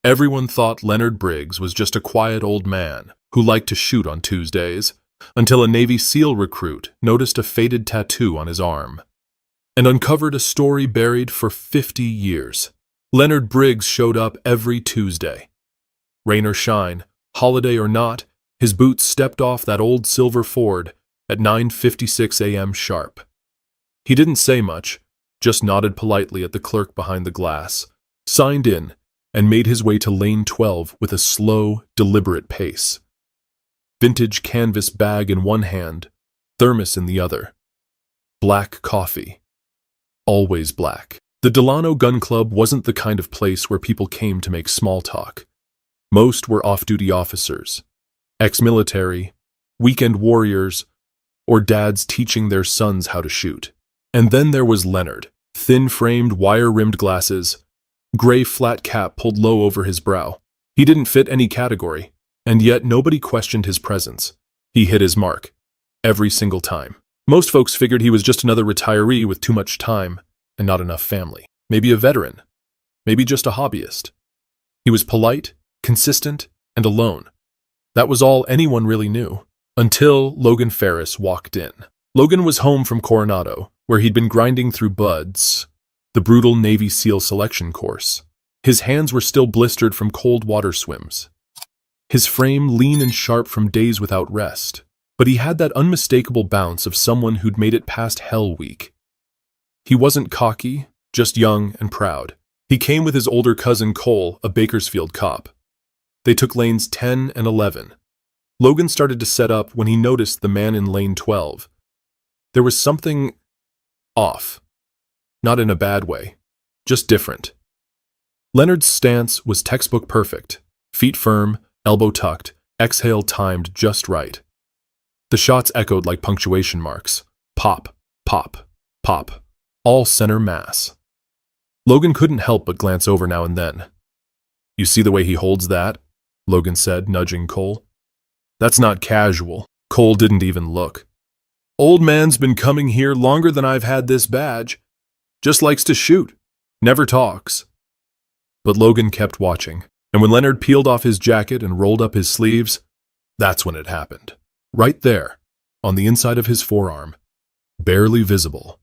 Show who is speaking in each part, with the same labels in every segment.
Speaker 1: Everyone thought Leonard Briggs was just a quiet old man who liked to shoot on Tuesdays, until a Navy SEAL recruit noticed a faded tattoo on his arm and uncovered a story buried for 50 years. Leonard Briggs showed up every Tuesday. Rain or shine, holiday or not, his boots stepped off that old silver Ford at 9:56 a.m. sharp. He didn't say much, just nodded politely at the clerk behind the glass, signed in, and made his way to lane 12 with a slow, deliberate pace. Vintage canvas bag in one hand, thermos in the other. Black coffee. Always black. The Delano Gun Club wasn't the kind of place where people came to make small talk. Most were off-duty officers, ex-military, weekend warriors, or dads teaching their sons how to shoot. And then there was Leonard, thin-framed, wire-rimmed glasses, gray flat cap pulled low over his brow. He didn't fit any category, and yet nobody questioned his presence. He hit his mark, every single time. Most folks figured he was just another retiree with too much time and not enough family. Maybe a veteran. Maybe just a hobbyist. He was polite, consistent, and alone. That was all anyone really knew, until Logan Ferris walked in. Logan was home from Coronado, where he'd been grinding through BUD/S, the brutal Navy SEAL selection course. His hands were still blistered from cold water swims. His frame lean and sharp from days without rest. But he had that unmistakable bounce of someone who'd made it past Hell Week. He wasn't cocky, just young and proud. He came with his older cousin Cole, a Bakersfield cop. They took lanes 10 and 11. Logan started to set up when he noticed the man in lane 12. There was something off. Not in a bad way, just different. Leonard's stance was textbook perfect. Feet firm, elbow tucked, exhale timed just right. The shots echoed like punctuation marks. Pop, pop, pop. All center mass. Logan couldn't help but glance over now and then. "You see the way he holds that?" Logan said, nudging Cole. "That's not casual." Cole didn't even look. "Old man's been coming here longer than I've had this badge. Just likes to shoot. Never talks." But Logan kept watching, and when Leonard peeled off his jacket and rolled up his sleeves, that's when it happened. Right there, on the inside of his forearm, barely visible,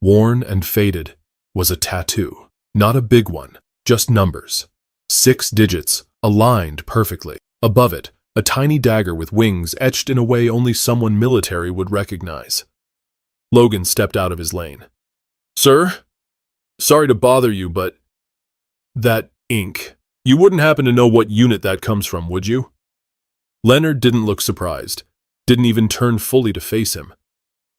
Speaker 1: worn and faded, was a tattoo. Not a big one, just numbers. 6 digits, aligned perfectly. Above it, a tiny dagger with wings etched in a way only someone military would recognize. Logan stepped out of his lane. "Sir? Sorry to bother you, but that ink. You wouldn't happen to know what unit that comes from, would you?" Leonard didn't look surprised. Didn't even turn fully to face him.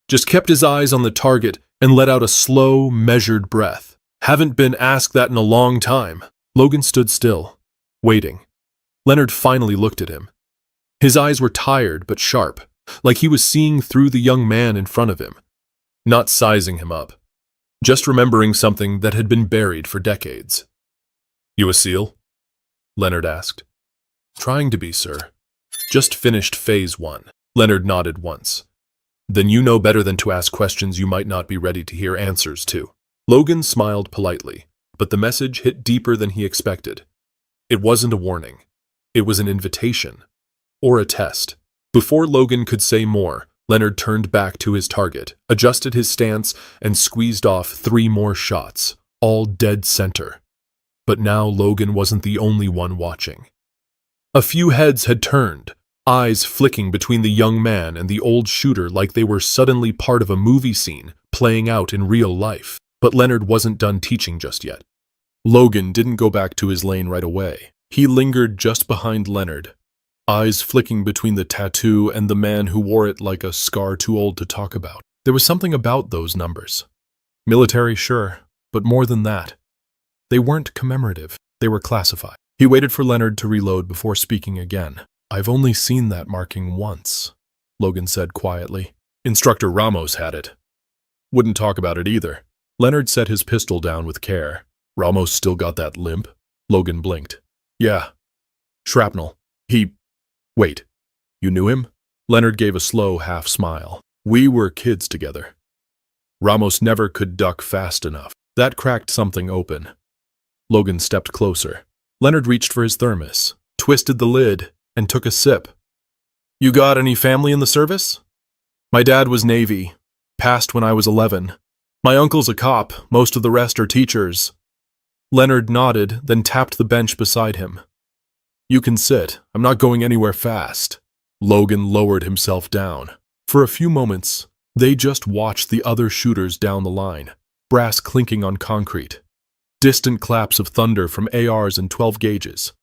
Speaker 1: Just kept his eyes on the target and let out a slow, measured breath. "Haven't been asked that in a long time." Logan stood still, waiting. Leonard finally looked at him. His eyes were tired but sharp, like he was seeing through the young man in front of him, not sizing him up, just remembering something that had been buried for decades. "You a SEAL?" Leonard asked. "Trying to be, sir. Just finished Phase 1. Leonard nodded once. "Then you know better than to ask questions you might not be ready to hear answers to." Logan smiled politely, but the message hit deeper than he expected. It wasn't a warning. It was an invitation. Or a test. Before Logan could say more, Leonard turned back to his target, adjusted his stance, and squeezed off 3 more shots, all dead center. But now Logan wasn't the only one watching. A few heads had turned, eyes flicking between the young man and the old shooter like they were suddenly part of a movie scene playing out in real life. But Leonard wasn't done teaching just yet. Logan didn't go back to his lane right away. He lingered just behind Leonard, eyes flicking between the tattoo and the man who wore it like a scar too old to talk about. There was something about those numbers. Military, sure, but more than that. They weren't commemorative. They were classified. He waited for Leonard to reload before speaking again. "I've only seen that marking once," Logan said quietly. "Instructor Ramos had it. Wouldn't talk about it either." Leonard set his pistol down with care. "Ramos still got that limp?" Logan blinked. "Yeah. Shrapnel. Wait, you knew him?" Leonard gave a slow half smile. "We were kids together. Ramos never could duck fast enough. That cracked something open." Logan stepped closer. Leonard reached for his thermos, twisted the lid, and took a sip. You got any family in the service? My dad was Navy, passed when I was 11. My uncle's a cop, most of the rest are teachers. Leonard nodded, then tapped the bench beside him. You can sit, I'm not going anywhere fast. Logan lowered himself down. For a few moments, they just watched the other shooters down the line, brass clinking on concrete. Distant claps of thunder from ARs and 12 gauges.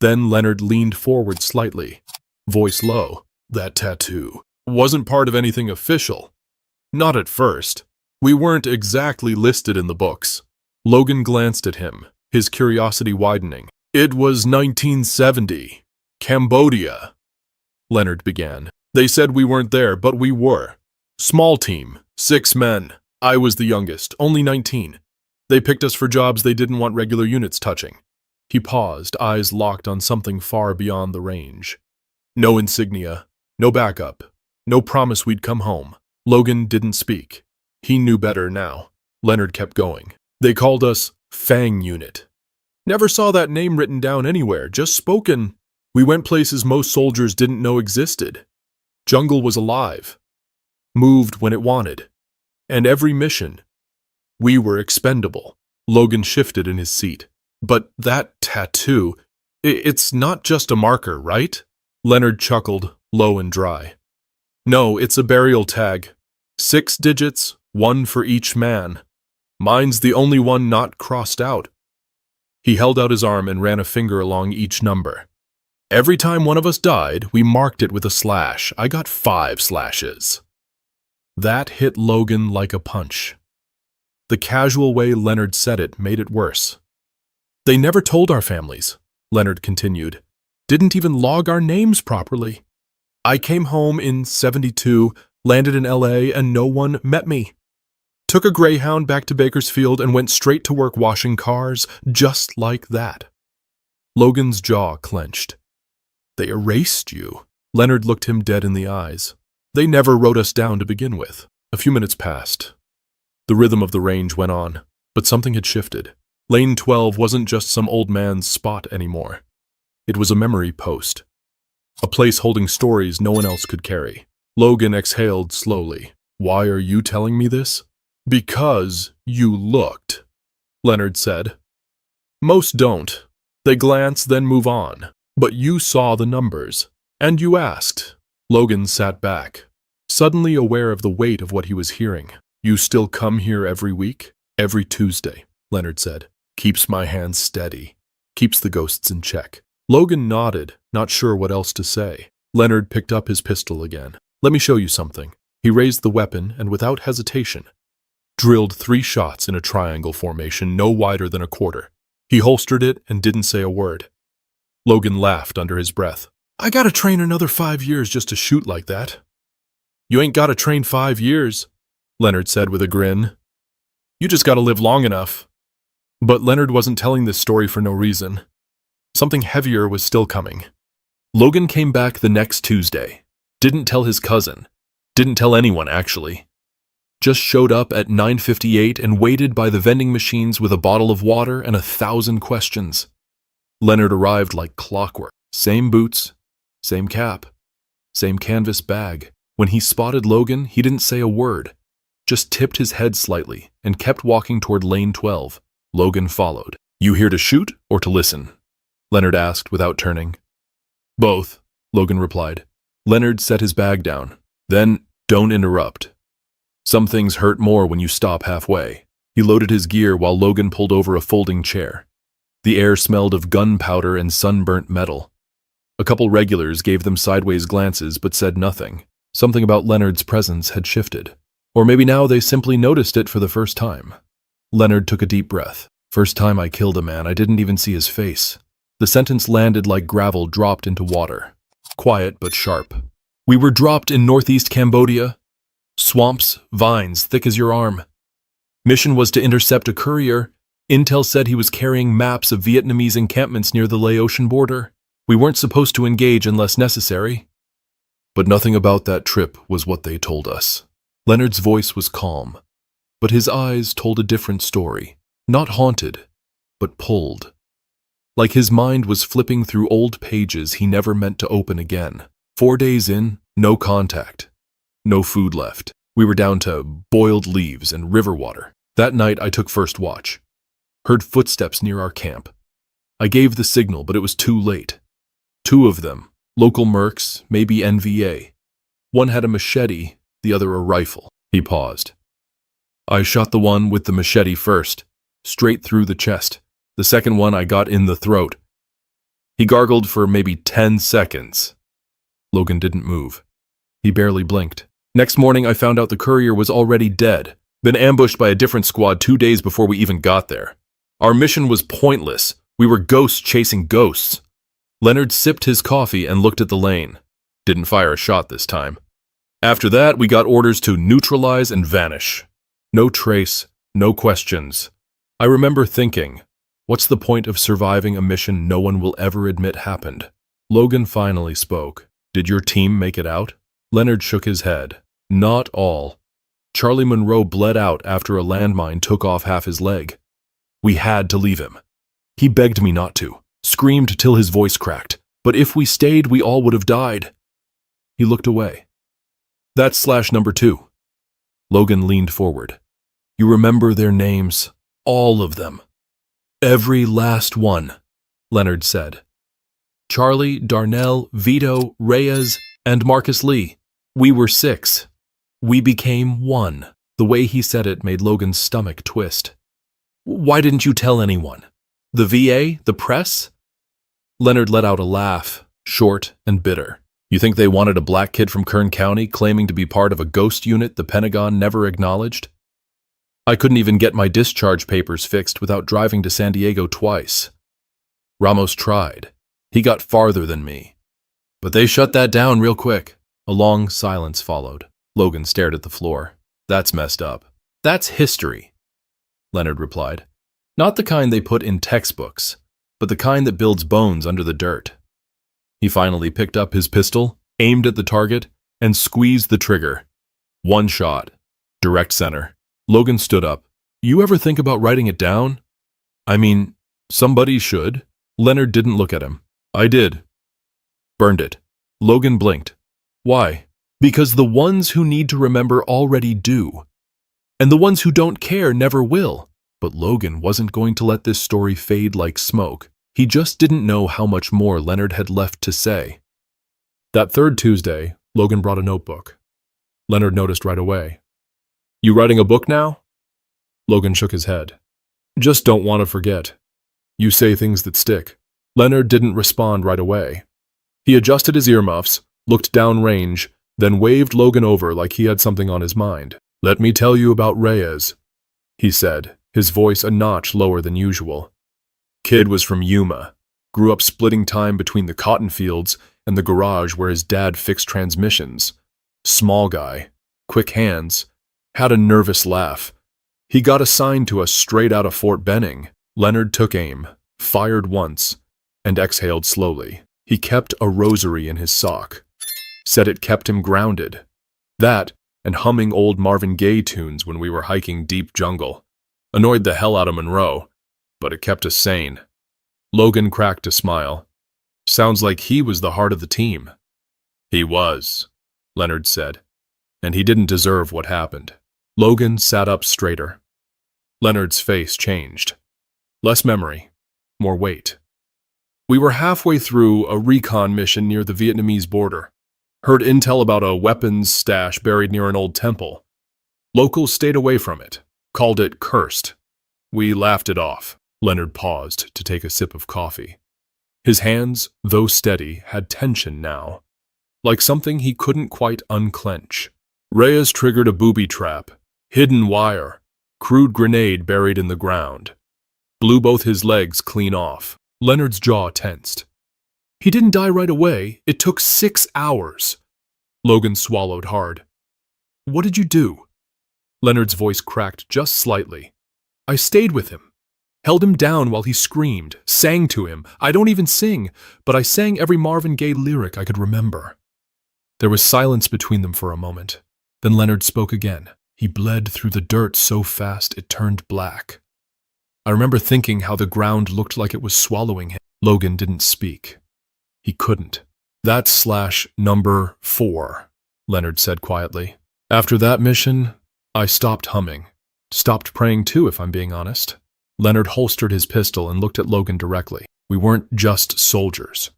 Speaker 1: Then Leonard leaned forward slightly, voice low. That tattoo wasn't part of anything official. Not at first. We weren't exactly listed in the books. Logan glanced at him, his curiosity widening. It was 1970. Cambodia. Leonard began. They said we weren't there, but we were. Small team, 6 men. I was the youngest, only 19. They picked us for jobs they didn't want regular units touching. He paused, eyes locked on something far beyond the range. No insignia, no backup, no promise we'd come home. Logan didn't speak. He knew better now. Leonard kept going. They called us Fang Unit. Never saw that name written down anywhere, just spoken. We went places most soldiers didn't know existed. Jungle was alive. Moved when it wanted. And every mission, we were expendable. Logan shifted in his seat. But that tattoo, it's not just a marker, right? Leonard chuckled, low and dry. No, it's a burial tag. 6 digits, 1 for each man. Mine's the only one not crossed out. He held out his arm and ran a finger along each number. Every time one of us died, we marked it with a slash. I got 5 slashes. That hit Logan like a punch. The casual way Leonard said it made it worse. They never told our families, Leonard continued. Didn't even log our names properly. I came home in 72, landed in LA, and no one met me. Took a Greyhound back to Bakersfield and went straight to work washing cars, just like that. Logan's jaw clenched. They erased you. Leonard looked him dead in the eyes. They never wrote us down to begin with. A few minutes passed. The rhythm of the range went on, but something had shifted. Lane 12 wasn't just some old man's spot anymore. It was a memory post. A place holding stories no one else could carry. Logan exhaled slowly. Why are you telling me this? Because you looked, Leonard said. Most don't. They glance, then move on. But you saw the numbers. And you asked. Logan sat back, suddenly aware of the weight of what he was hearing. You still come here every week? Every Tuesday, Leonard said. Keeps my hands steady. Keeps the ghosts in check. Logan nodded, not sure what else to say. Leonard picked up his pistol again. Let me show you something. He raised the weapon and without hesitation, drilled 3 shots in a triangle formation no wider than a quarter. He holstered it and didn't say a word. Logan laughed under his breath. I gotta train another 5 years just to shoot like that. You ain't gotta train 5 years, Leonard said with a grin. You just gotta live long enough. But Leonard wasn't telling this story for no reason. Something heavier was still coming. Logan came back the next Tuesday. Didn't tell his cousin. Didn't tell anyone, actually. Just showed up at 9:58 and waited by the vending machines with a bottle of water and 1,000 questions. Leonard arrived like clockwork. Same boots, same cap, same canvas bag. When he spotted Logan, he didn't say a word, just tipped his head slightly and kept walking toward lane 12. Logan followed. You here to shoot or to listen? Leonard asked without turning. Both, Logan replied. Leonard set his bag down. Then, don't interrupt. Some things hurt more when you stop halfway. He loaded his gear while Logan pulled over a folding chair. The air smelled of gunpowder and sunburnt metal. A couple regulars gave them sideways glances but said nothing. Something about Leonard's presence had shifted. Or maybe now they simply noticed it for the first time. Leonard took a deep breath. First time I killed a man, I didn't even see his face. The sentence landed like gravel dropped into water. Quiet but sharp. We were dropped in northeast Cambodia. Swamps, vines, thick as your arm. Mission was to intercept a courier. Intel said he was carrying maps of Vietnamese encampments near the Laotian border. We weren't supposed to engage unless necessary. But nothing about that trip was what they told us. Leonard's voice was calm, but his eyes told a different story. Not haunted, but pulled. like his mind was flipping through old pages he never meant to open again. 4 days in, no contact. No food left. We were down to boiled leaves and river water. That night I took first watch. Heard footsteps near our camp. I gave the signal, but it was too late. 2 of them, local mercs, maybe NVA. One had a machete, the other a rifle. He paused. I shot the one with the machete first, straight through the chest. The second one I got in the throat. He gargled for maybe 10 seconds. Logan didn't move. He barely blinked. Next morning, I found out the courier was already dead, been ambushed by a different squad 2 days before we even got there. Our mission was pointless. We were ghosts chasing ghosts. Leonard sipped his coffee and looked at the lane. Didn't fire a shot this time. After that, we got orders to neutralize and vanish. No trace, no questions. I remember thinking, what's the point of surviving a mission no one will ever admit happened? Logan finally spoke. Did your team make it out? Leonard shook his head. Not all. Charlie Monroe bled out after a landmine took off half his leg. We had to leave him. He begged me not to, screamed till his voice cracked. But if we stayed, we all would have died. He looked away. That's slash number 2. Logan leaned forward. You remember their names, all of them. Every last one, Leonard said. Charlie, Darnell, Vito, Reyes, and Marcus Lee. We were 6. We became 1. The way he said it made Logan's stomach twist. Why didn't you tell anyone? The VA? The press? Leonard let out a laugh, short and bitter. You think they wanted a black kid from Kern County claiming to be part of a ghost unit the Pentagon never acknowledged? I couldn't even get my discharge papers fixed without driving to San Diego twice. Ramos tried. He got farther than me. But they shut that down real quick. A long silence followed. Logan stared at the floor. That's messed up. That's history, Leonard replied. Not the kind they put in textbooks, but the kind that builds bones under the dirt. He finally picked up his pistol, aimed at the target, and squeezed the trigger. 1 shot. Direct center. Logan stood up. You ever think about writing it down? I mean, somebody should. Leonard didn't look at him. I did. Burned it. Logan blinked. Why? Because the ones who need to remember already do. And the ones who don't care never will. But Logan wasn't going to let this story fade like smoke. He just didn't know how much more Leonard had left to say. That 3rd Tuesday, Logan brought a notebook. Leonard noticed right away. You writing a book now? Logan shook his head. Just don't want to forget. You say things that stick. Leonard didn't respond right away. He adjusted his earmuffs, looked downrange, then waved Logan over like he had something on his mind. Let me tell you about Reyes, he said, his voice a notch lower than usual. Kid was from Yuma, grew up splitting time between the cotton fields and the garage where his dad fixed transmissions. Small guy, quick hands, had a nervous laugh. He got assigned to us straight out of Fort Benning. Leonard took aim, fired once, and exhaled slowly. He kept a rosary in his sock. Said it kept him grounded. That, and humming old Marvin Gaye tunes when we were hiking deep jungle. Annoyed the hell out of Monroe, but it kept us sane. Logan cracked a smile. Sounds like he was the heart of the team. He was, Leonard said, and he didn't deserve what happened. Logan sat up straighter. Leonard's face changed. Less memory, more weight. We were halfway through a recon mission near the Vietnamese border. Heard intel about a weapons stash buried near an old temple. Locals stayed away from it, called it cursed. We laughed it off. Leonard paused to take a sip of coffee. His hands, though steady, had tension now, like something he couldn't quite unclench. Reyes triggered a booby trap, hidden wire, crude grenade buried in the ground. Blew both his legs clean off. Leonard's jaw tensed. He didn't die right away. It took 6 hours. Logan swallowed hard. What did you do? Leonard's voice cracked just slightly. I stayed with him. Held him down while he screamed, sang to him. I don't even sing, but I sang every Marvin Gaye lyric I could remember. There was silence between them for a moment. Then Leonard spoke again. He bled through the dirt so fast it turned black. I remember thinking how the ground looked like it was swallowing him. Logan didn't speak. He couldn't. That's slash number 4, Leonard said quietly. After that mission, I stopped humming. Stopped praying too, if I'm being honest. Leonard holstered his pistol and looked at Logan directly. We weren't just soldiers.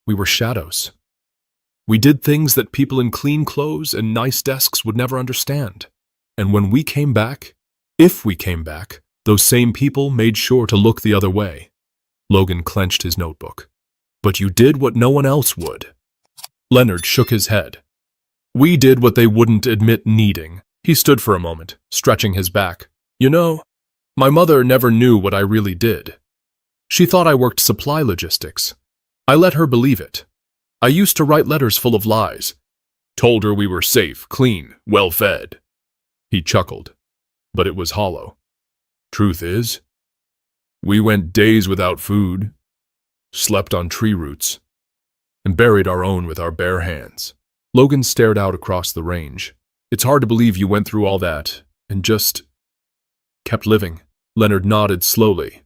Speaker 1: We were shadows. We did things that people in clean clothes and nice desks would never understand. And when we came back, if we came back, those same people made sure to look the other way. Logan clenched his notebook. But you did what no one else would. Leonard shook his head. We did what they wouldn't admit needing. He stood for a moment, stretching his back. You know, my mother never knew what I really did. She thought I worked supply logistics. I let her believe it. I used to write letters full of lies. Told her we were safe, clean, well-fed. He chuckled, but it was hollow. Truth is, we went days without food, slept on tree roots, and buried our own with our bare hands. Logan stared out across the range. It's hard to believe you went through all that and just kept living. Leonard nodded slowly.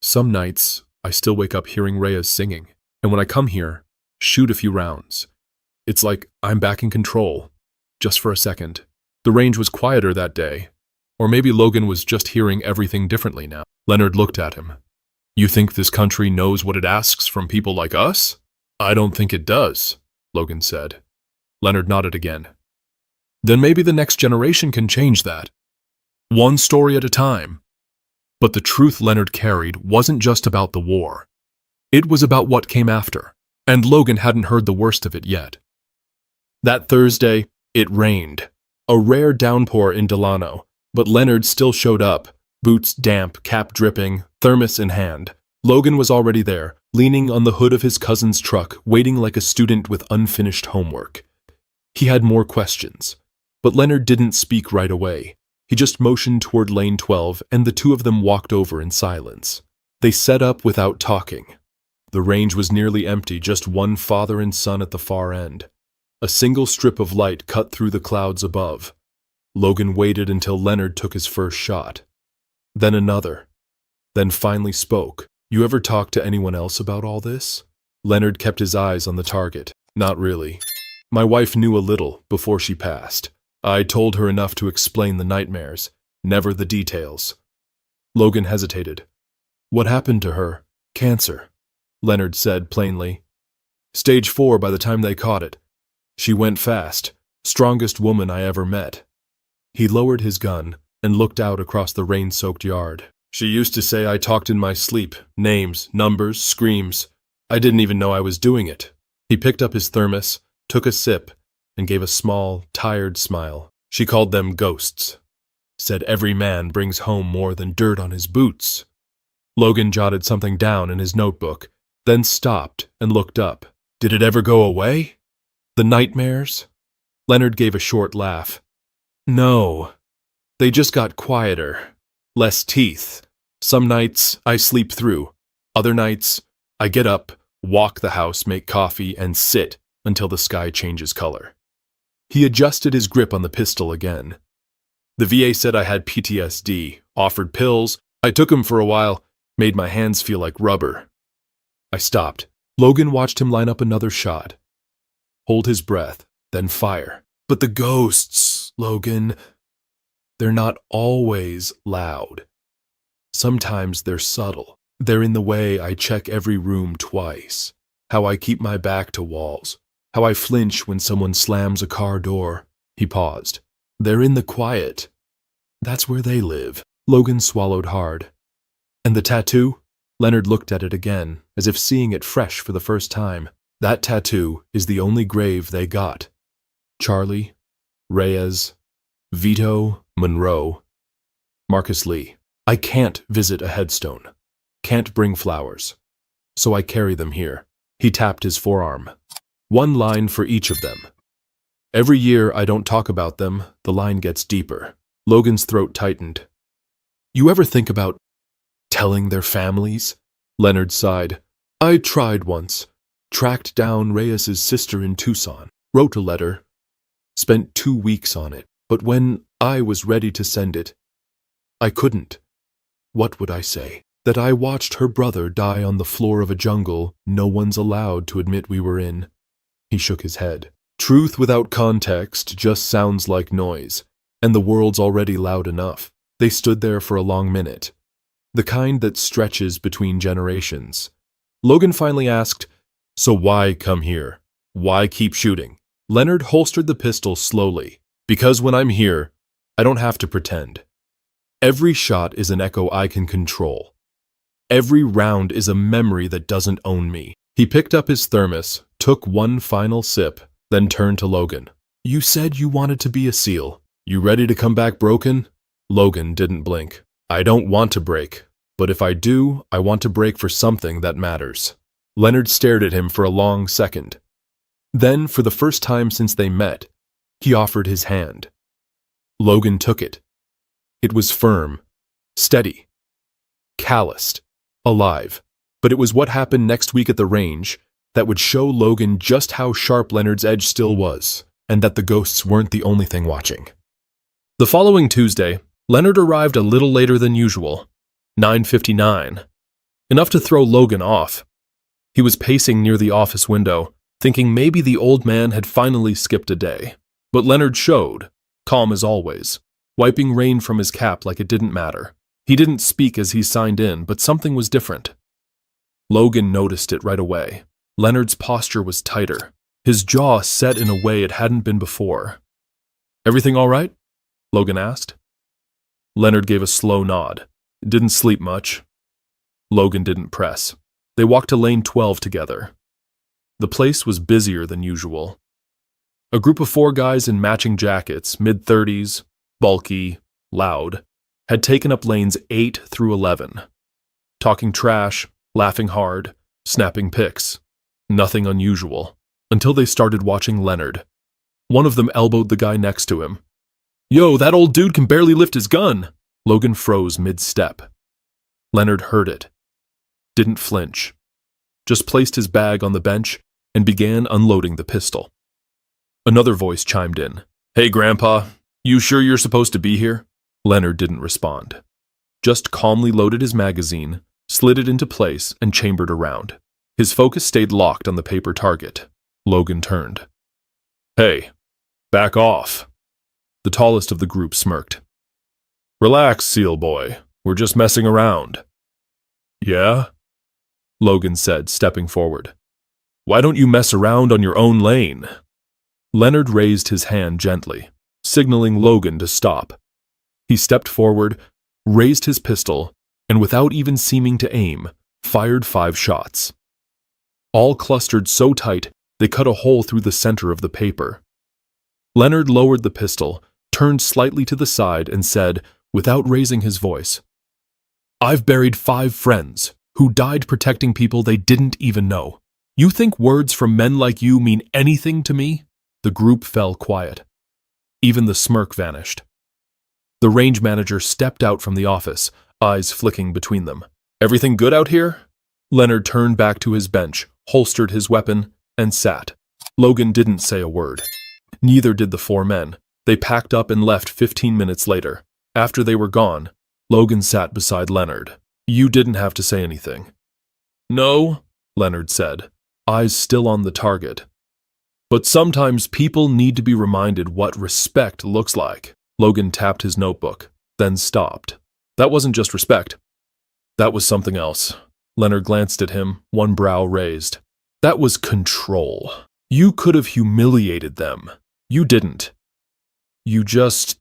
Speaker 1: Some nights, I still wake up hearing Reyes singing, and when I come here, shoot a few rounds. It's like I'm back in control, just for a second. The range was quieter that day, or maybe Logan was just hearing everything differently now. Leonard looked at him. You think this country knows what it asks from people like us? I don't think it does, Logan said. Leonard nodded again. Then maybe the next generation can change that. One story at a time. But the truth Leonard carried wasn't just about the war. It was about what came after, and Logan hadn't heard the worst of it yet. That Thursday, it rained. A rare downpour in Delano, but Leonard still showed up, boots damp, cap dripping, thermos in hand. Logan was already there, leaning on the hood of his cousin's truck, waiting like a student with unfinished homework. He had more questions, but Leonard didn't speak right away. He just motioned toward lane 12, and the two of them walked over in silence. They set up without talking. The range was nearly empty, just one father and son at the far end. A single strip of light cut through the clouds above. Logan waited until Leonard took his first shot. Then another. Then finally spoke. You ever talk to anyone else about all this? Leonard kept his eyes on the target. Not really. My wife knew a little before she passed. I told her enough to explain the nightmares, never the details. Logan hesitated. What happened to her? Cancer, Leonard said plainly. Stage 4 by the time they caught it. She went fast, strongest woman I ever met. He lowered his gun and looked out across the rain-soaked yard. She used to say I talked in my sleep, names, numbers, screams. I didn't even know I was doing it. He picked up his thermos, took a sip, and gave a small, tired smile. She called them ghosts. Said every man brings home more than dirt on his boots. Logan jotted something down in his notebook, then stopped and looked up. Did it ever go away? The nightmares? Leonard gave a short laugh. No. They just got quieter. Less teeth. Some nights I sleep through. Other nights I get up, walk the house, make coffee, and sit until the sky changes color. He adjusted his grip on the pistol again. The VA said I had PTSD, offered pills. I took them for a while, made my hands feel like rubber. I stopped. Logan watched him line up another shot. Hold his breath, then fire. But the ghosts, Logan, they're not always loud. Sometimes they're subtle. They're in the way I check every room twice, how I keep my back to walls, how I flinch when someone slams a car door. He paused. They're in the quiet. That's where they live. Logan swallowed hard. And the tattoo? Leonard looked at it again, as if seeing it fresh for the first time. That tattoo is the only grave they got. Charlie, Reyes, Vito, Monroe, Marcus Lee. I can't visit a headstone. Can't bring flowers. So I carry them here. He tapped his forearm. One line for each of them. Every year I don't talk about them, the line gets deeper. Logan's throat tightened. You ever think about telling their families? Leonard sighed. I tried once. Tracked down Reyes's sister in Tucson. Wrote a letter. Spent 2 weeks on it. But when I was ready to send it, I couldn't. What would I say? that I watched her brother die on the floor of a jungle no one's allowed to admit we were in. He shook his head. Truth without context just sounds like noise, and the world's already loud enough. They stood there for a long minute, the kind that stretches between generations. Logan finally asked, "So why come here? Why keep shooting?" Leonard holstered the pistol slowly. "Because when I'm here, I don't have to pretend. Every shot is an echo I can control. Every round is a memory that doesn't own me." He picked up his thermos, took one final sip, then turned to Logan. "You said you wanted to be a SEAL. You ready to come back broken?" Logan didn't blink. "I don't want to break, but if I do, I want to break for something that matters." Leonard stared at him for a long second. Then, for the first time since they met, he offered his hand. Logan took it. It was firm, steady, calloused, alive. But it was what happened next week at the range that would show Logan just how sharp Leonard's edge still was, and that the ghosts weren't the only thing watching. The following Tuesday, Leonard arrived a little later than usual, 9:59, enough to throw Logan off. He was pacing near the office window, thinking maybe the old man had finally skipped a day. But Leonard showed, calm as always, wiping rain from his cap like it didn't matter. He didn't speak as he signed in, but something was different. Logan noticed it right away. Leonard's posture was tighter, his jaw set in a way it hadn't been before. "Everything all right?" Logan asked. Leonard gave a slow nod. "Didn't sleep much." Logan didn't press. They walked to lane 12 together. The place was busier than usual. A group of 4 guys in matching jackets, mid-30s, bulky, loud, had taken up lanes 8 through 11, talking trash, laughing hard, snapping pics. Nothing unusual, until they started watching Leonard. One of them elbowed the guy next to him. "Yo, that old dude can barely lift his gun!" Logan froze mid-step. Leonard heard it. Didn't flinch. Just placed his bag on the bench and began unloading the pistol. Another voice chimed in. "Hey, Grandpa, you sure you're supposed to be here?" Leonard didn't respond. Just calmly loaded his magazine, slid it into place, and chambered around. His focus stayed locked on the paper target. Logan turned. "Hey, back off." The tallest of the group smirked. "Relax, SEAL boy. We're just messing around." "Yeah?" Logan said, stepping forward. "Why don't you mess around on your own lane?" Leonard raised his hand gently, signaling Logan to stop. He stepped forward, raised his pistol, and without even seeming to aim, fired 5 shots. All clustered so tight they cut a hole through the center of the paper. Leonard lowered the pistol, turned slightly to the side, and said, without raising his voice, "I've buried 5 friends who died protecting people they didn't even know. You think words from men like you mean anything to me?" The group fell quiet. Even the smirk vanished. The range manager stepped out from the office, eyes flicking between them. "Everything good out here?" Leonard turned back to his bench, holstered his weapon, and sat. Logan didn't say a word. Neither did the 4 men. They packed up and left 15 minutes later. After they were gone, Logan sat beside Leonard. "You didn't have to say anything." "No," Leonard said, eyes still on the target. "But sometimes people need to be reminded what respect looks like." Logan tapped his notebook, then stopped. "That wasn't just respect. That was something else." Leonard glanced at him, one brow raised. "That was control. You could have humiliated them. You didn't. You just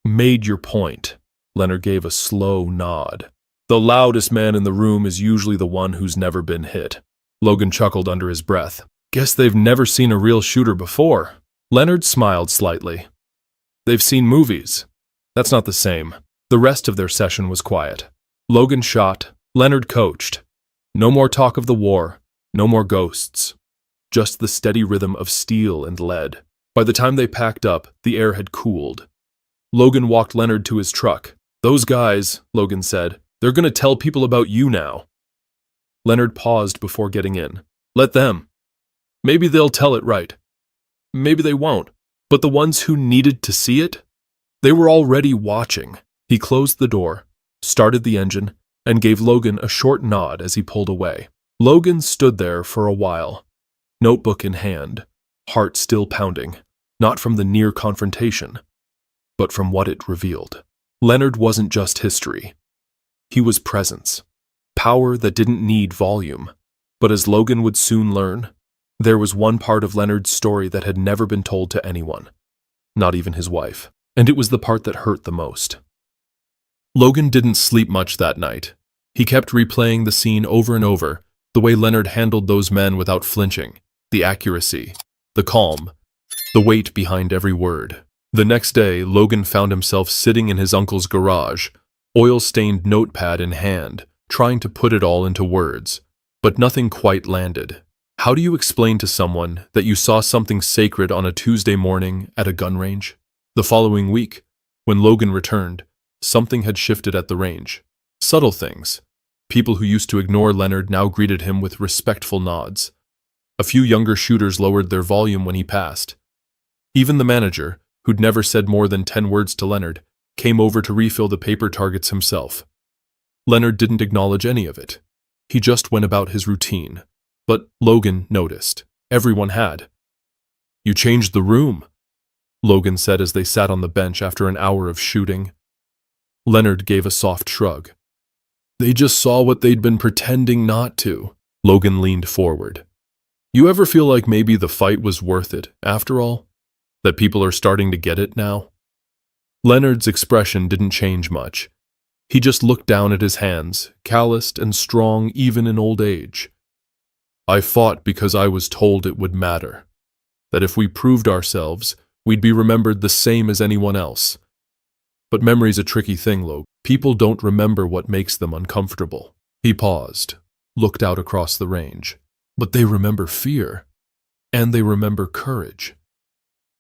Speaker 1: made your point." Leonard gave a slow nod. "The loudest man in the room is usually the one who's never been hit." Logan chuckled under his breath. "Guess they've never seen a real shooter before." Leonard smiled slightly. "They've seen movies. That's not the same." The rest of their session was quiet. Logan shot, Leonard coached. No more talk of the war, no more ghosts. Just the steady rhythm of steel and lead. By the time they packed up, the air had cooled. Logan walked Leonard to his truck. "Those guys," Logan said, "they're going to tell people about you now." Leonard paused before getting in. "Let them. Maybe they'll tell it right. Maybe they won't. But the ones who needed to see it, they were already watching." He closed the door, started the engine, and gave Logan a short nod as he pulled away. Logan stood there for a while, notebook in hand, heart still pounding, not from the near confrontation, but from what it revealed. Leonard wasn't just history. He was presence, power that didn't need volume. But as Logan would soon learn, there was one part of Leonard's story that had never been told to anyone, not even his wife, and it was the part that hurt the most. Logan didn't sleep much that night. He kept replaying the scene over and over, the way Leonard handled those men without flinching, the accuracy, the calm, the weight behind every word. The next day, Logan found himself sitting in his uncle's garage, oil-stained notepad in hand, trying to put it all into words, but nothing quite landed. How do you explain to someone that you saw something sacred on a Tuesday morning at a gun range? The following week, when Logan returned, something had shifted at the range. Subtle things. People who used to ignore Leonard now greeted him with respectful nods. A few younger shooters lowered their volume when he passed. Even the manager, who'd never said more than 10 words to Leonard, came over to refill the paper targets himself. Leonard didn't acknowledge any of it. He just went about his routine. But Logan noticed. Everyone had. "You changed the room," Logan said as they sat on the bench after an hour of shooting. Leonard gave a soft shrug. "They just saw what they'd been pretending not to." Logan leaned forward. "You ever feel like maybe the fight was worth it, after all? That people are starting to get it now?" Leonard's expression didn't change much. He just looked down at his hands, calloused and strong even in old age. "I fought because I was told it would matter. That if we proved ourselves, we'd be remembered the same as anyone else. But memory's a tricky thing, Logan. People don't remember what makes them uncomfortable." He paused, looked out across the range. "But they remember fear. And they remember courage.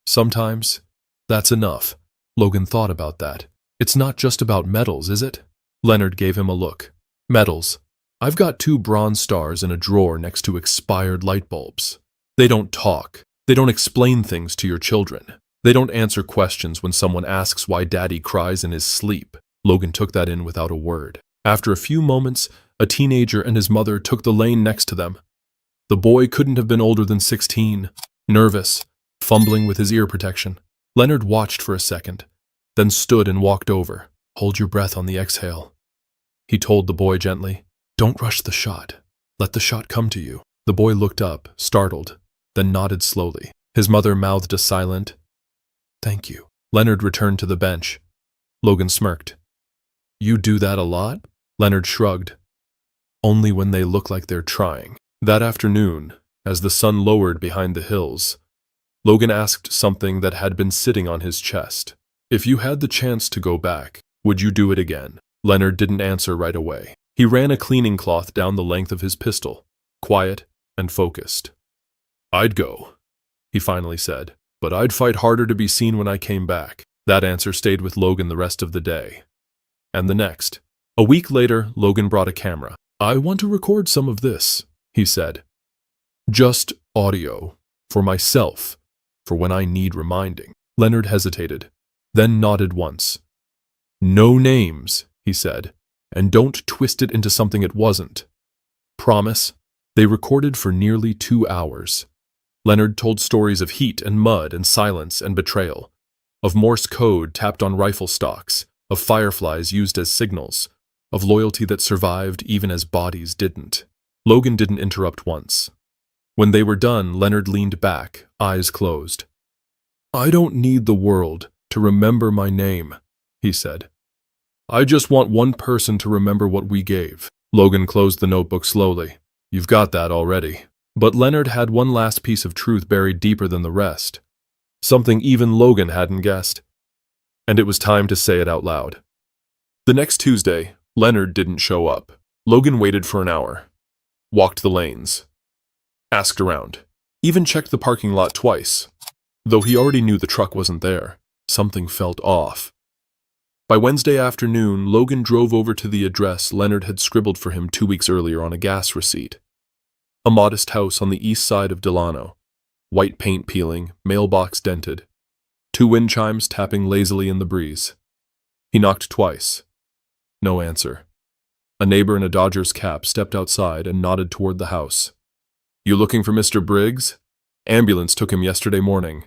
Speaker 1: Sometimes, that's enough." Logan thought about that. "It's not just about medals, is it?" Leonard gave him a look. "Medals. I've got 2 bronze stars in a drawer next to expired light bulbs. They don't talk. They don't explain things to your children. They don't answer questions when someone asks why Daddy cries in his sleep." Logan took that in without a word. After a few moments, a teenager and his mother took the lane next to them. The boy couldn't have been older than 16, nervous, fumbling with his ear protection. Leonard watched for a second, then stood and walked over. "Hold your breath on the exhale," he told the boy gently. "Don't rush the shot. Let the shot come to you." The boy looked up, startled, then nodded slowly. His mother mouthed a silent, "Thank you." Leonard returned to the bench. Logan smirked. "You do that a lot?" Leonard shrugged. "Only when they look like they're trying." That afternoon, as the sun lowered behind the hills, Logan asked something that had been sitting on his chest. "If you had the chance to go back, would you do it again?" Leonard didn't answer right away. He ran a cleaning cloth down the length of his pistol, quiet and focused. "I'd go," he finally said, "but I'd fight harder to be seen when I came back." That answer stayed with Logan the rest of the day. And the next. A week later, Logan brought a camera. "I want to record some of this," he said. "Just audio, for myself, for when I need reminding." Leonard hesitated, then nodded once. "No names," he said, "and don't twist it into something it wasn't. Promise?" They recorded for nearly 2 hours. Leonard told stories of heat and mud and silence and betrayal, of Morse code tapped on rifle stocks, of fireflies used as signals, of loyalty that survived even as bodies didn't. Logan didn't interrupt once. When they were done, Leonard leaned back, eyes closed. "I don't need the world to remember my name," he said. "I just want one person to remember what we gave." Logan closed the notebook slowly. "You've got that already." But Leonard had one last piece of truth buried deeper than the rest. Something even Logan hadn't guessed. And it was time to say it out loud. The next Tuesday, Leonard didn't show up. Logan waited for an hour. Walked the lanes. Asked around. Even checked the parking lot twice. Though he already knew the truck wasn't there, something felt off. By Wednesday afternoon, Logan drove over to the address Leonard had scribbled for him 2 weeks earlier on a gas receipt. A modest house on the east side of Delano. White paint peeling, mailbox dented. 2 wind chimes tapping lazily in the breeze. He knocked twice. No answer. A neighbor in a Dodgers cap stepped outside and nodded toward the house. "You looking for Mr. Briggs? Ambulance took him yesterday morning.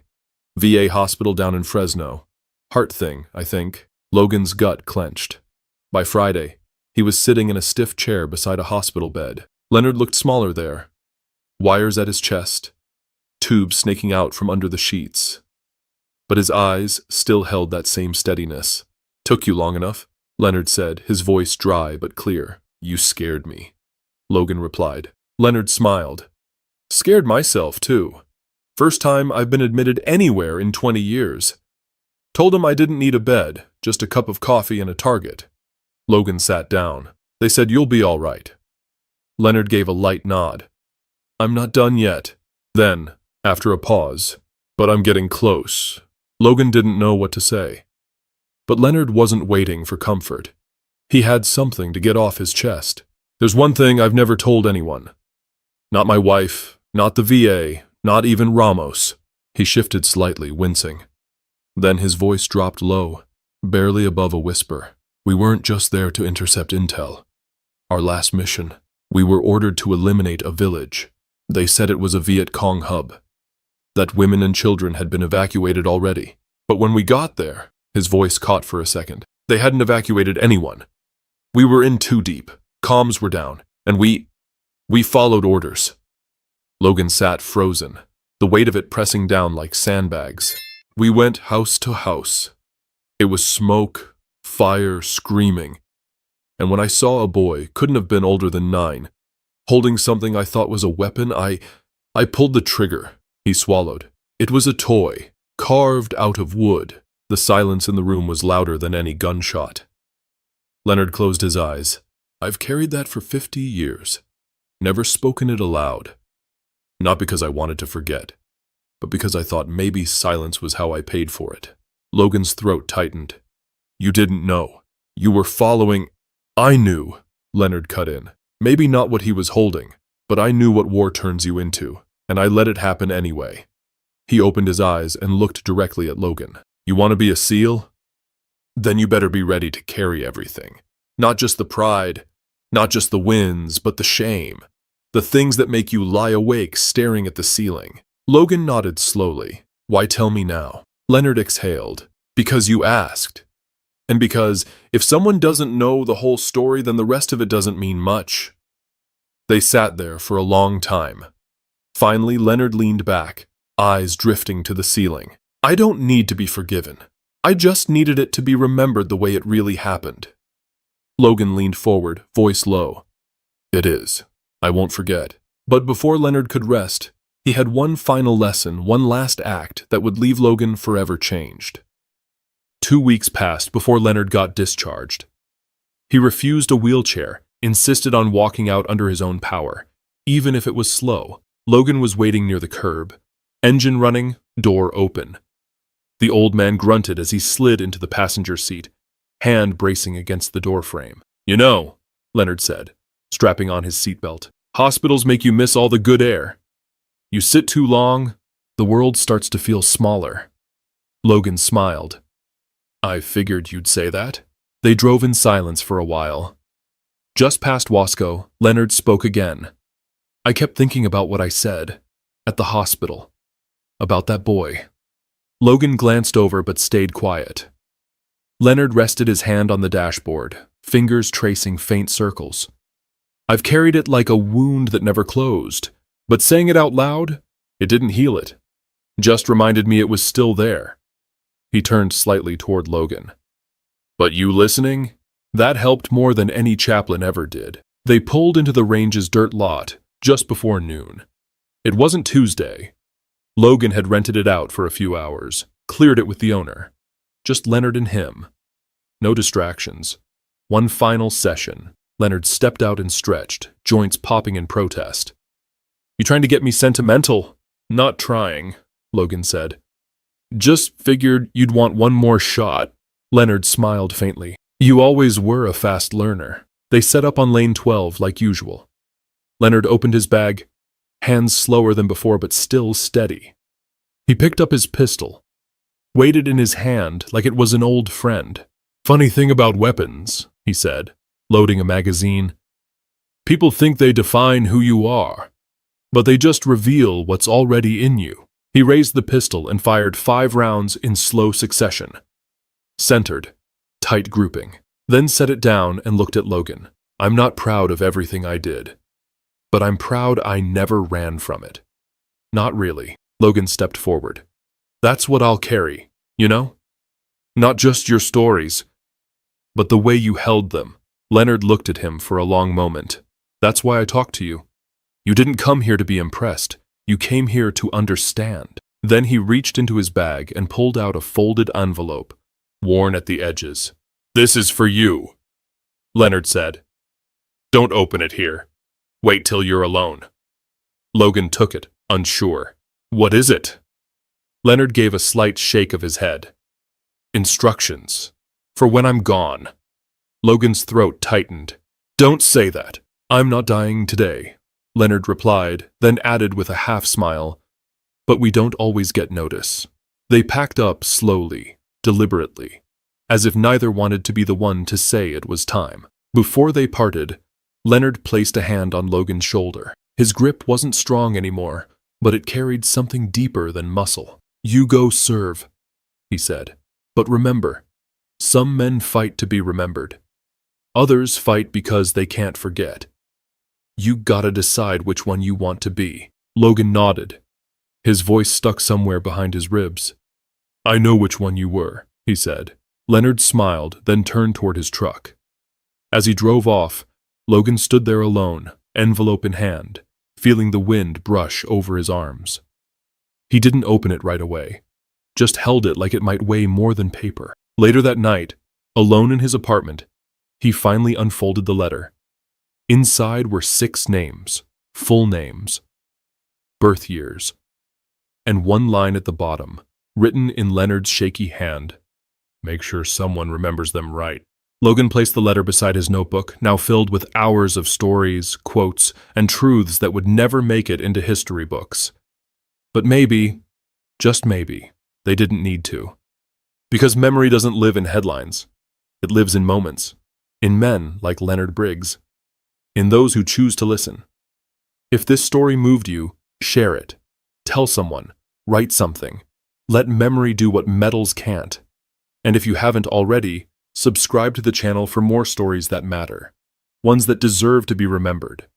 Speaker 1: VA hospital down in Fresno. Heart thing, I think." Logan's gut clenched. By Friday, he was sitting in a stiff chair beside a hospital bed. Leonard looked smaller there. Wires at his chest, tubes snaking out from under the sheets. But his eyes still held that same steadiness. "Took you long enough," Leonard said, his voice dry but clear. "You scared me," Logan replied. Leonard smiled. "Scared myself, too. First time I've been admitted anywhere in 20 years. Told him I didn't need a bed, just a cup of coffee and a target." Logan sat down. "They said you'll be all right." Leonard gave a light nod. "I'm not done yet." Then, after a pause, "But I'm getting close." Logan didn't know what to say. But Leonard wasn't waiting for comfort. He had something to get off his chest. "There's one thing I've never told anyone. Not my wife, not the VA, not even Ramos." He shifted slightly, wincing. Then his voice dropped low, barely above a whisper. "We weren't just there to intercept intel. Our last mission, we were ordered to eliminate a village. They said it was a Viet Cong hub, that women and children had been evacuated already. But when we got there," his voice caught for a second, "they hadn't evacuated anyone. We were in too deep, comms were down, and we followed orders." Logan sat frozen, the weight of it pressing down like sandbags. "We went house to house. It was smoke, fire, screaming. And when I saw a boy, couldn't have been older than 9, holding something I thought was a weapon, I pulled the trigger." He swallowed. "It was a toy, carved out of wood." The silence in the room was louder than any gunshot. Leonard closed his eyes. "I've carried that for 50 years. Never spoken it aloud. Not because I wanted to forget, but because I thought maybe silence was how I paid for it." Logan's throat tightened. "You didn't know. You were following—" "I knew," Leonard cut in. "Maybe not what he was holding, but I knew what war turns you into, and I let it happen anyway." He opened his eyes and looked directly at Logan. "You want to be a SEAL? Then you better be ready to carry everything. Not just the pride, not just the wins, but the shame. The things that make you lie awake staring at the ceiling." Logan nodded slowly. "Why tell me now?" Leonard exhaled. "Because you asked. And because if someone doesn't know the whole story, then the rest of it doesn't mean much." They sat there for a long time. Finally, Leonard leaned back, eyes drifting to the ceiling. "I don't need to be forgiven. I just needed it to be remembered the way it really happened." Logan leaned forward, voice low. "It is. I won't forget." But before Leonard could rest, he had one final lesson, one last act that would leave Logan forever changed. 2 weeks passed before Leonard got discharged. He refused a wheelchair, insisted on walking out under his own power, even if it was slow. Logan was waiting near the curb, engine running, door open. The old man grunted as he slid into the passenger seat, hand bracing against the doorframe. "You know," Leonard said, strapping on his seatbelt, "hospitals make you miss all the good air. You sit too long, the world starts to feel smaller." Logan smiled. "I figured you'd say that." They drove in silence for a while. Just past Wasco, Leonard spoke again. "I kept thinking about what I said, at the hospital, about that boy." Logan glanced over but stayed quiet. Leonard rested his hand on the dashboard, fingers tracing faint circles. "I've carried it like a wound that never closed, but saying it out loud, it didn't heal it. Just reminded me it was still there." He turned slightly toward Logan. "But you listening? That helped more than any chaplain ever did." They pulled into the range's dirt lot just before noon. It wasn't Tuesday. Logan had rented it out for a few hours, cleared it with the owner. Just Leonard and him. No distractions. One final session. Leonard stepped out and stretched, joints popping in protest. "You trying to get me sentimental?" "Not trying," Logan said. "Just figured you'd want one more shot." Leonard smiled faintly. "You always were a fast learner." They set up on lane 12 like usual. Leonard opened his bag, hands slower than before but still steady. He picked up his pistol, weighed it in his hand like it was an old friend. "Funny thing about weapons," he said. loading a magazine. People think they define who you are, but they just reveal what's already in you. He raised the pistol and fired 5 rounds in slow succession. Centered, tight grouping. Then set it down and looked at Logan. I'm not proud of everything I did, but I'm proud I never ran from it. Not really. Logan stepped forward. That's what I'll carry, you know? Not just your stories, but the way you held them. Leonard looked at him for a long moment. That's why I talked to you. You didn't come here to be impressed. You came here to understand. Then he reached into his bag and pulled out a folded envelope, worn at the edges. This is for you, Leonard said. Don't open it here. Wait till you're alone. Logan took it, unsure. What is it? Leonard gave a slight shake of his head. Instructions. For when I'm gone. Logan's throat tightened. Don't say that. I'm not dying today, Leonard replied, then added with a half-smile. But we don't always get notice. They packed up slowly, deliberately, as if neither wanted to be the one to say it was time. Before they parted, Leonard placed a hand on Logan's shoulder. His grip wasn't strong anymore, but it carried something deeper than muscle. You go serve, he said. But remember, some men fight to be remembered. Others fight because they can't forget. You gotta decide which one you want to be. Logan nodded. His voice stuck somewhere behind his ribs. I know which one you were, he said. Leonard smiled, then turned toward his truck. As he drove off, Logan stood there alone, envelope in hand, feeling the wind brush over his arms. He didn't open it right away, just held it like it might weigh more than paper. Later that night, alone in his apartment, he finally unfolded the letter. Inside were 6 names, full names, birth years, and one line at the bottom, written in Leonard's shaky hand. Make sure someone remembers them right. Logan placed the letter beside his notebook, now filled with hours of stories, quotes, and truths that would never make it into history books. But maybe, just maybe, they didn't need to. Because memory doesn't live in headlines. It lives in moments, in men like Leonard Briggs, in those who choose to listen. If this story moved you, share it. Tell someone. Write something. Let memory do what metals can't. And if you haven't already, subscribe to the channel for more stories that matter, ones that deserve to be remembered.